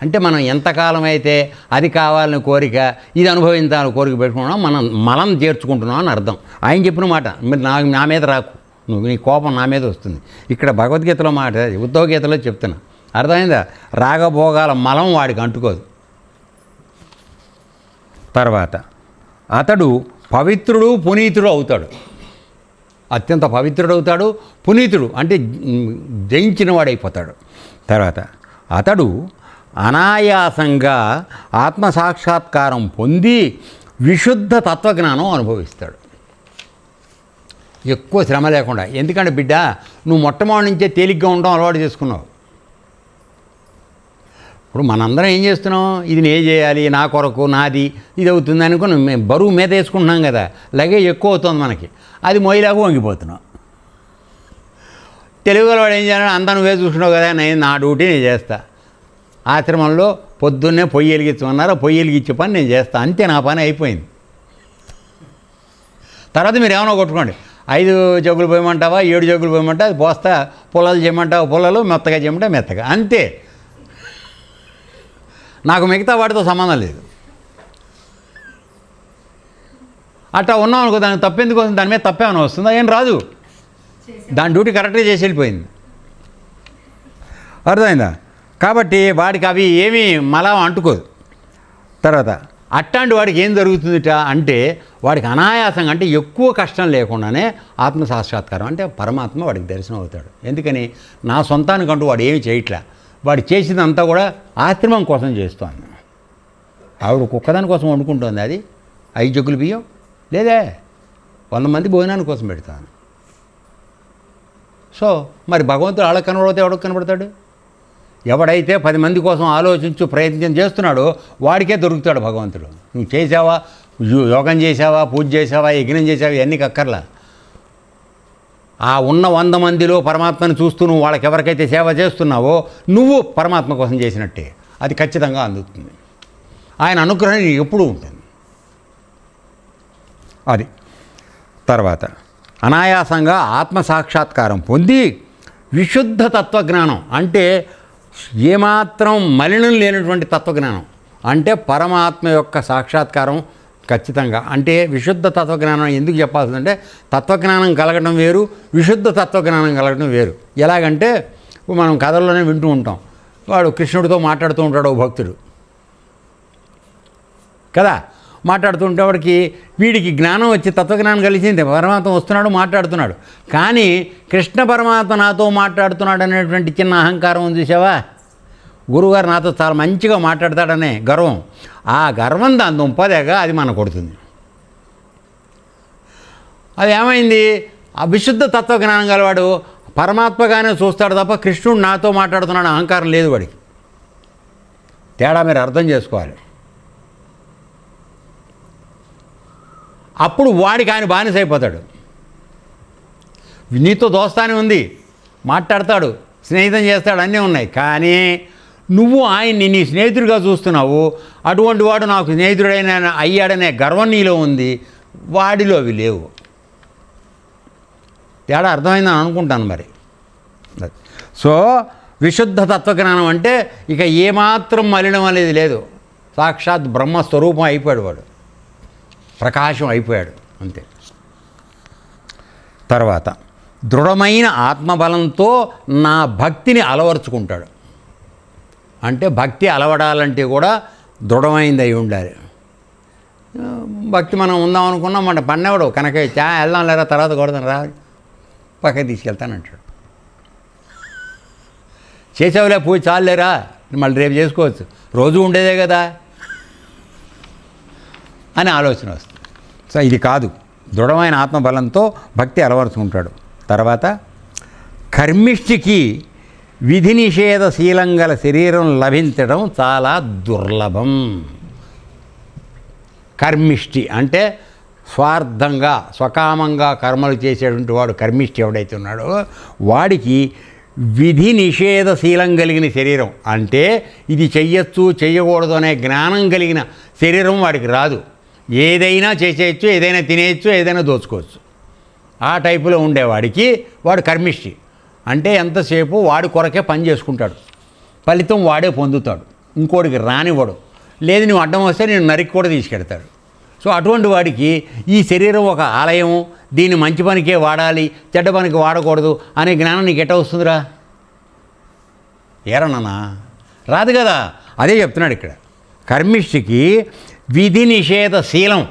అంటే మనం ఎంతకాలం అయితే అది కావాలని కోరిక, ఇది అనుభవించాలని కోరిక పెట్టుకున్నాం, మనం మలం చేర్చుకుంటున్నాం అని అర్థం. ఆయన చెప్పిన మాట మీరు నా మీద రాకు, నీ కోపం నా మీద వస్తుంది. ఇక్కడ భగవద్గీతలో మాట, ఉద్ధవగీతలో చెప్తున్నా, అర్థమైందా? రాగభోగాల మలం వాడికి అంటుకోదు. తర్వాత అతడు పవిత్రుడు పునీతుడు అవుతాడు. అత్యంత పవిత్రుడు అవుతాడు, పునీతుడు అంటే జయించిన వాడైపోతాడు. తర్వాత అతడు అనాయాసంగా ఆత్మసాక్షాత్కారం పొంది విశుద్ధ తత్వజ్ఞానం అనుభవిస్తాడు. ఎక్కువ శ్రమ లేకుండా. ఎందుకంటే బిడ్డ, నువ్వు మొట్టమొదటి నుంచే తేలిగ్గా ఉండడం అలవాటు చేసుకున్నావు. ఇప్పుడు మనందరం ఏం చేస్తున్నాం, ఇది నేను చేయాలి, నా కొరకు, నాది, ఇది అవుతుంది అనుకుని మేము బరువు మీద వేసుకుంటున్నాం కదా, లగేజ్ ఎక్కువ అవుతుంది మనకి, అది మొయ్యలాగా వంగిపోతున్నాం. తెలుగులో వాడు ఏం చేయాలని అంతా నువ్వే చూసుకున్నావు కదా, నేను నా డ్యూటీ నేను చేస్తా. ఆశ్రమంలో పొద్దున్నే పొయ్యి వెలిగించమన్నారు, పొయ్యి వెలిగించే పని నేను చేస్తా, అంతే, నా పని అయిపోయింది. తర్వాత మీరు ఏమైనా కొట్టుకోండి, 5 జగ్గులు పోయమంటావా, 7 జగ్గులు పోయమంటా, అది పోస్తా, పొలాలు చేయమంటావా పొలాలు, మెత్తగా చేయమంటా మెత్తగా, అంతే. నాకు మిగతా వాటితో సంబంధం లేదు. అట్లా ఉన్నాం అనుకో, దానికి తప్పెందుకు వస్తుంది, దాని మీద తప్పేమైనా వస్తుందా? ఏం రాదు, దాని డ్యూటీ కరెక్ట్గా చేసి వెళ్ళిపోయింది. అర్థమైందా? కాబట్టి వాడికి అవి ఏమీ మలం అంటుకోదు. తర్వాత అట్లాంటి వాడికి ఏం జరుగుతుందిట అంటే, వాడికి అనాయాసంగా, అంటే ఎక్కువ కష్టం లేకుండానే ఆత్మసాక్షాత్కారం, అంటే పరమాత్మ వాడికి దర్శనం అవుతాడు. ఎందుకని, నా సొంతానికంటూ వాడు ఏమి చేయట్లే, వాడు చేసిందంతా కూడా ఆశ్రమం కోసం చేస్తోంది. ఆవిడ కుక్కదాని కోసం వండుకుంటుంది, అది 5 జగ్గులు బియ్యం లేదే, 100 మంది భోజనాని కోసం పెడతాను. సో మరి భగవంతుడు వాళ్ళకి కనబడితే ఎవడికి కనబడతాడు? ఎవడైతే 10 మంది కోసం ఆలోచించు ప్రయత్నం చేస్తున్నాడో వాడికే దొరుకుతాడు భగవంతుడు. నువ్వు చేసావా, యోగం చేసావా, పూజ చేసావా, యజ్ఞం చేసావా, ఇవన్నీ కక్కర్లా. ఆ ఉన్న 100 మందిలో పరమాత్మను చూస్తూ నువ్వు వాళ్ళకి ఎవరికైతే సేవ చేస్తున్నావో నువ్వు పరమాత్మ కోసం చేసినట్టే, అది ఖచ్చితంగా అందుతుంది. ఆయన అనుగ్రహం ఎప్పుడూ ఉంటుంది. అది తర్వాత అనాయాసంగా ఆత్మసాక్షాత్కారం పొంది విశుద్ధ తత్వజ్ఞానం, అంటే ఏమాత్రం మలినం లేనటువంటి తత్వజ్ఞానం, అంటే పరమాత్మ యొక్క సాక్షాత్కారం ఖచ్చితంగా. అంటే విశుద్ధ తత్వజ్ఞానం ఎందుకు చెప్పాల్సిందంటే, తత్వజ్ఞానం కలగడం వేరు, విశుద్ధ తత్వజ్ఞానం కలగడం వేరు. ఎలాగంటే మనం కథల్లోనే వింటూ ఉంటాం, వాడు కృష్ణుడితో మాట్లాడుతూ ఉంటాడు ఓ భక్తుడు కదా, మాట్లాడుతుంటే వాడికి వీడికి జ్ఞానం వచ్చి తత్వజ్ఞానం కలిసింది, పరమాత్మ వస్తున్నాడు మాట్లాడుతున్నాడు, కానీ కృష్ణ పరమాత్మ నాతో మాట్లాడుతున్నాడు అనేటువంటి చిన్న అహంకారం ఉంది చూసావా, గురువుగారు నాతో చాలా మంచిగా మాట్లాడతాడనే గర్వం, ఆ గర్వం దాని దుంపదేగా అది మనకు కొడుతుంది. అది ఏమైంది, ఆ విశుద్ధ తత్వజ్ఞానం గలవాడు పరమాత్మగానే చూస్తాడు తప్ప కృష్ణుడు నాతో మాట్లాడుతున్నాడు అహంకారం లేదు వాడికి. తేడా మీరు అర్థం చేసుకోవాలి. అప్పుడు వాడికి ఆయన బానిస అయిపోతాడు. నీతో దోస్తానే ఉంది, మాట్లాడతాడు, స్నేహితం చేస్తాడు, అన్నీ ఉన్నాయి, కానీ నువ్వు ఆయన్ని నీ స్నేహితుడిగా చూస్తున్నావు. అటువంటి వాడు నాకు స్నేహితుడైన అయ్యాడనే గర్వం నీలో ఉంది, వాడిలో అవి లేవు. తేడా అర్థమైందని అనుకుంటాను మరి. సో విశుద్ధ తత్వజ్ఞానం అంటే ఇక ఏమాత్రం మలినం అనేది లేదు, సాక్షాత్ బ్రహ్మస్వరూపం అయిపోయాడు వాడు, ప్రకాశం అయిపోయాడు అంతే. తర్వాత దృఢమైన ఆత్మబలంతో నా భక్తిని అలవరుచుకుంటాడు. అంటే భక్తి అలవడాలంటే కూడా దృఢమైంది అయి ఉండాలి. భక్తి మనం ఉందాం అనుకున్నాం మన పన్నెవడు కనుక వెళ్దాం లేరా తర్వాత కొడదాం రా పక్కకి తీసుకెళ్తానంటాడు. చేసావులే పూజ చాలేరా మళ్ళీ రేపు చేసుకోవచ్చు, రోజు ఉండేదే కదా అని ఆలోచన వస్తుంది. సో ఇది కాదు, దృఢమైన ఆత్మబలంతో భక్తి అలవరుచుకుంటాడు. తర్వాత కర్మిష్టికి విధి నిషేధశీలం గల శరీరం లభించడం చాలా దుర్లభం. కర్మిష్టి అంటే స్వార్థంగా స్వకామంగా కర్మలు చేసేటువంటి వాడు కర్మిష్టి ఎవడైతే ఉన్నాడో వాడికి విధి నిషేధశీలం కలిగిన శరీరం అంటే ఇది చెయ్యొచ్చు చెయ్యకూడదు అనే జ్ఞానం కలిగిన శరీరం వాడికి రాదు. ఏదైనా చేసేయచ్చు, ఏదైనా తినేయచ్చు, ఏదైనా దోచుకోవచ్చు. ఆ టైపులో ఉండేవాడికి వాడు కర్మిష్టి అంటే ఎంతసేపు వాడి కొరకే పని చేసుకుంటాడు, ఫలితం వాడే పొందుతాడు, ఇంకోటికి రానివ్వడు. లేదు నువ్వు అడ్డం వస్తే నేను నరికి కూడా తీసుకెడతాడు. సో అటువంటి వాడికి ఈ శరీరం ఒక ఆలయం, దీన్ని మంచి పనికే వాడాలి, చెడ్డ పనికి వాడకూడదు అనే జ్ఞానం నీకు ఎట్ట వస్తుందిరా? ఏరన్నా రాదు కదా. అదే చెప్తున్నాడు ఇక్కడ. కర్మిష్టికి విధి నిషేధశీలం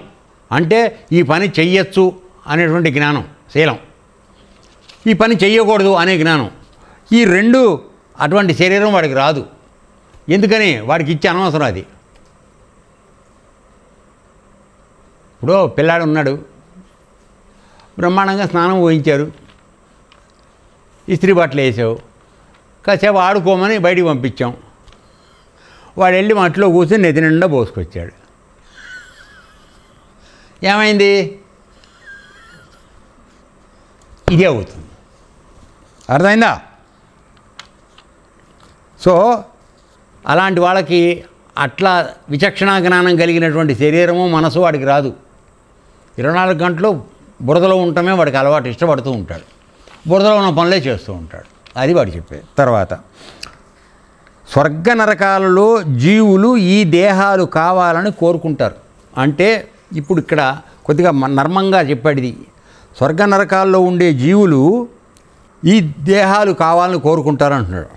అంటే ఈ పని చెయ్యొచ్చు అనేటువంటి జ్ఞానం శీలం, ఈ పని చెయ్యకూడదు అనే జ్ఞానం, ఈ రెండు అటువంటి శరీరం వాడికి రాదు. ఎందుకని? వాడికి ఇచ్చే అనవసరం అది. ఇప్పుడు పిల్లాడు ఉన్నాడు, బ్రహ్మాండంగా స్నానం పోయించారు, ఇస్త్రీ బట్టలు వేసావు, కాసేపు ఆడుకోమని బయటికి పంపించాం, వాడు వెళ్ళి మట్లో కూర్చొని నెత్తి నిండా పోసుకొచ్చాడు. ఏమైంది? ఇదే అవుతుంది. అర్థమైందా? సో అలాంటి వాళ్ళకి అట్లా విచక్షణా జ్ఞానం కలిగినటువంటి శరీరము మనసు వాడికి రాదు. 24 గంటలు బురదలో ఉండటమే వాడికి అలవాటు, ఇష్టపడుతూ ఉంటాడు, బురదలో ఉన్న పనులే చేస్తూ ఉంటాడు. అది వాడు చెప్పేది. తర్వాత స్వర్గ నరకాలలో జీవులు ఈ దేహాలు కావాలని కోరుకుంటారు. అంటే ఇప్పుడు ఇక్కడ కొద్దిగా నర్మంగా చెప్పాడు ఇది. స్వర్గ నరకాల్లో ఉండే జీవులు ఈ దేహాలు కావాలని కోరుకుంటారు అంటున్నాడు.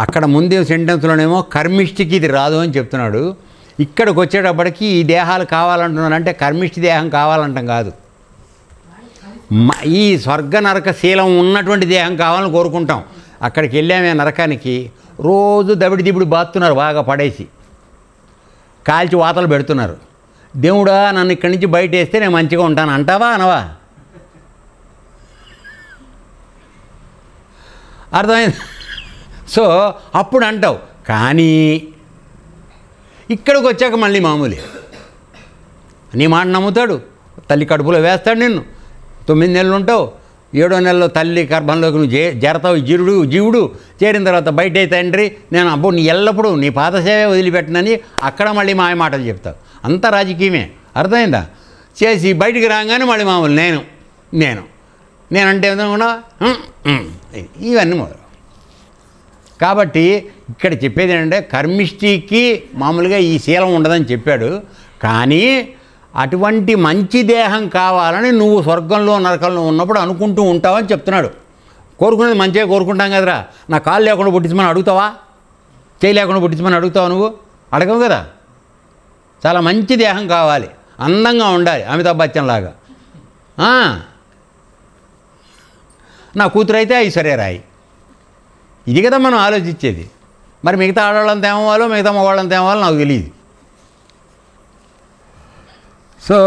అక్కడ ముందే సెంటెన్స్లోనేమో కర్మిష్టికి ఇది రాదు అని చెప్తున్నాడు. ఇక్కడికి వచ్చేటప్పటికి ఈ దేహాలు కావాలంటున్నాడు. అంటే కర్మిష్టి దేహం కావాలంటాం కాదు, ఈ స్వర్గ నరక శీలం ఉన్నటువంటి దేహం కావాలని కోరుకుంటాం. అక్కడికి వెళ్ళామే నరకానికి, రోజు దబిడి దిబిడి బాతున్నారు, బాగా పడేసి కాల్చి వాతలు పెడుతున్నారు. దేవుడా నన్ను ఇక్కడి నుంచి బయట వేస్తే నేను మంచిగా ఉంటాను అంటావా అనవా? అర్థమైంది? సో అప్పుడు అంటావు. కానీ ఇక్కడికి వచ్చాక మళ్ళీ మామూలే, నీ మాట నమ్ముతాడు, తల్లి కడుపులో వేస్తాడు, నిన్ను 9 నెలలు ఉంటావు, 7వ నెలలో తల్లి గర్భంలోకి నువ్వు చేరతావు. జీవుడు చేరిన తర్వాత బయట తండ్రి నేను అబ్బో నీ ఎల్లప్పుడూ నీ పాదసేవే వదిలిపెట్టనని అక్కడ మళ్ళీ మాయ మాటలు చెప్తావు. అంతా రాజకీయమే. అర్థమైందా? చేసి బయటికి రాగానే మళ్ళీ మామూలు నేనంటే ఏమన్నా ఇవన్నీ మొదలు. కాబట్టి ఇక్కడ చెప్పేది ఏంటంటే కర్మిష్టికి మామూలుగా ఈ శీలం ఉండదని చెప్పాడు. కానీ అటువంటి మంచి దేహం కావాలని నువ్వు స్వర్గంలో నరకంలో ఉన్నప్పుడు అనుకుంటూ ఉంటావని చెప్తున్నాడు. కోరుకునేది మంచిగా కోరుకుంటాం కదరా. నా కాళ్ళు లేకుండా పుట్టించమని అడుగుతావా? చేయి లేకుండా పుట్టించమని అడుగుతావా? నువ్వు అడగవు కదా. చాలా మంచి దేహం కావాలి, అందంగా ఉండాలి, అమితాబ్ బచ్చన్ లాగా. నా కూతురు అయితే ఐశ్వర్యరాయి. ఇది కదా మనం ఆలోచించేది. మరి మిగతా ఆడవాళ్ళని తేమవాలో మిగతా మగవాళ్ళని తేమవాలో నాకు తెలియదు. సో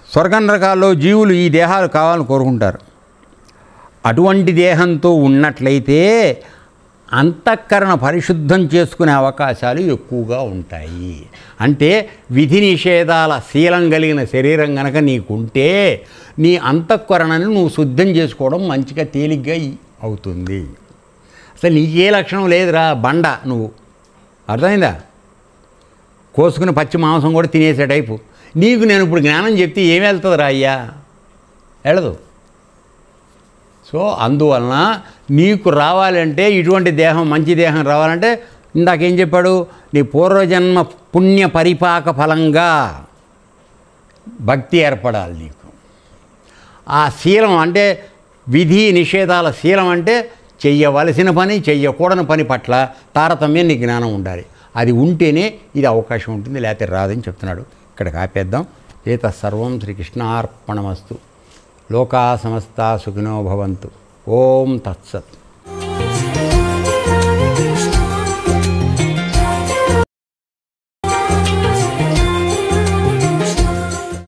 స్వర్గ నరకాల్లో జీవులు ఈ దేహాలు కావాలని కోరుకుంటారు. అటువంటి దేహంతో ఉన్నట్లయితే అంతఃకరణ పరిశుద్ధం చేసుకునే అవకాశాలు ఎక్కువగా ఉంటాయి. అంటే విధి నిషేధాల శీలం కలిగిన శరీరం కనుక నీకుంటే నీ అంతఃకరణని నువ్వు శుద్ధం చేసుకోవడం మంచిగా తేలిగ్గా అవుతుంది. అసలు నీకే లక్షణం లేదురా బండ నువ్వు. అర్థమైందా? కోసుకుని పచ్చి మాంసం కూడా తినేసే టైపు నీకు నేను ఇప్పుడు జ్ఞానం చెప్తే ఏమి వెళ్తుందిరా అయ్యా? వెళ్ళదు. సో అందువలన నీకు రావాలంటే ఇటువంటి దేహం మంచి దేహం రావాలంటే ఇందాకేం చెప్పాడు? నీ పూర్వజన్మ పుణ్య పరిపాక ఫలంగా భక్తి ఏర్పడాలి నీకు. ఆ శీలం అంటే విధి నిషేధాల శీలం అంటే చెయ్యవలసిన పని చెయ్యకూడని పని పట్ల తారతమ్యం నీ జ్ఞానం ఉండాలి. అది ఉంటేనే ఇది అవకాశం ఉంటుంది, లేకపోతే రాదని చెప్తున్నాడు. ఇక్కడికి ఆపేద్దాం. ఏతత్సర్వం శ్రీకృష్ణార్పణమస్తు. లోకా సమస్తా సుఖినో భవంతు. ఓం తత్సత్.